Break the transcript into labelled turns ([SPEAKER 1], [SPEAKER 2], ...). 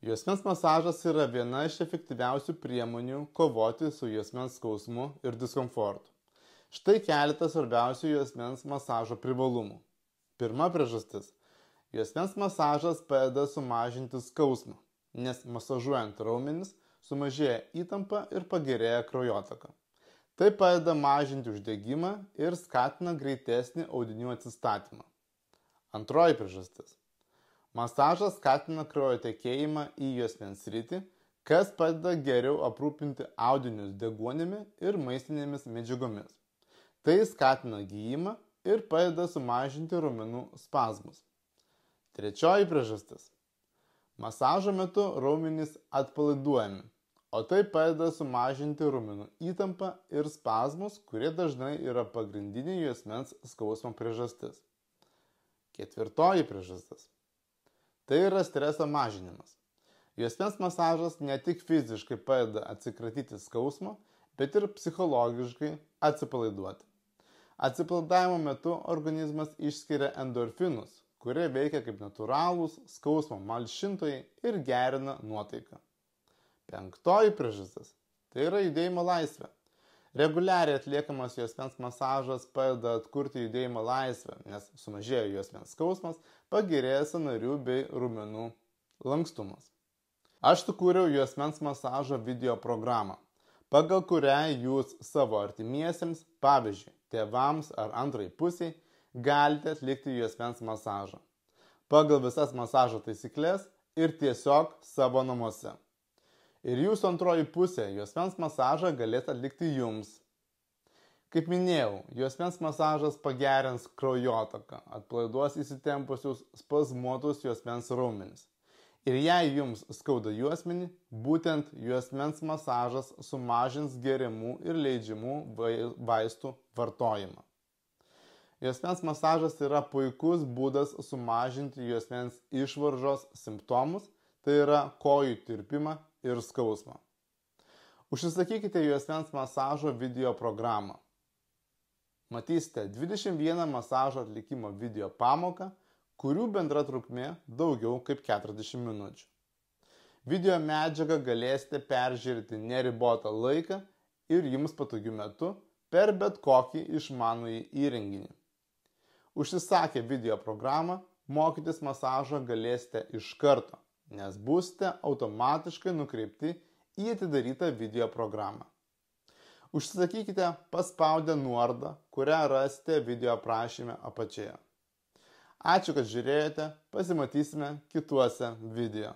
[SPEAKER 1] Juosmens masažas yra viena iš efektyviausių priemonių kovoti su juosmens skausmu ir diskomfortu. Štai keletas svarbiausių juosmens masažo privalumų. Pirma priežastis. Juosmens masažas padeda sumažinti skausmą, nes masažuojant raumenis sumažėja įtampa ir pagerėja kraujotaka. Tai padeda mažinti uždegimą ir skatina greitesnį audinių atsistatymą. Antroji priežastis. Masažas skatina kraujo tekėjimą į juosmens sritį, kas padeda geriau aprūpinti audinius deguonimi ir maistinėmis medžiagomis. Tai skatina gijimą ir padeda sumažinti raumenų spazmus. Trečioji priežastis. Masažo metu raumenys atpalaiduojami, o tai padeda sumažinti raumenų įtampą ir spazmus, kurie dažnai yra pagrindinė juosmens skausmo priežastis. Ketvirtoji priežastis. Tai yra streso mažinimas. Juosmens masažas ne tik fiziškai padeda atsikratyti skausmo, bet ir psichologiškai atsipalaiduoti. Atsipalaidavimo metu organizmas išskiria endorfinus, kurie veikia kaip natūralūs skausmo malšintojai ir gerina nuotaiką. Penktoji priežastis. Tai yra judėjimo laisvė. Reguliariai atliekamas juosmens masažas padeda atkurti judėjimo laisvę, nes sumažėja juosmens skausmas, pagerėja sąnarių bei raumenų lankstumas. Aš sukūriau juosmens masažo video programą, pagal kurią jūs savo artimiesiems, pavyzdžiui, tėvams ar antrai pusiai, galite atlikti juosmens masažą pagal visas masažo taisyklės ir tiesiog savo namuose. Ir jūsų antroji pusė juosmens masažą galės atlikti jums. Kaip minėjau, juosmens masažas pagerins kraujotaką, atpalaiduos įsitempusius spazmuotus juosmens raumenis. Ir jei jums skauda juosmenį, būtent juosmens masažas sumažins geriamų ir leidžiamų vaistų vartojimą. Juosmens masažas yra puikus būdas sumažinti juosmens išvaržos simptomus, tai yra kojų tirpimą ir skausmą. Užsisakykite juosmens masažo video programą. Matysite 21 masažo atlikimo video pamoką, kurių bendra trukmė daugiau kaip 40 minučių. Video medžiagą galėsite peržiūrėti neribotą laiką ir jums patogiu metu per bet kokį išmanųjį įrenginį. Užsisakę video programą, mokytis masažo galėsite iš karto, nes būsite automatiškai nukreipti į atidarytą video programą. Užsisakykite paspaudę nuorodą, kurią rasite video aprašyme apačioje. Ačiū, kad žiūrėjote, pasimatysime kituose video.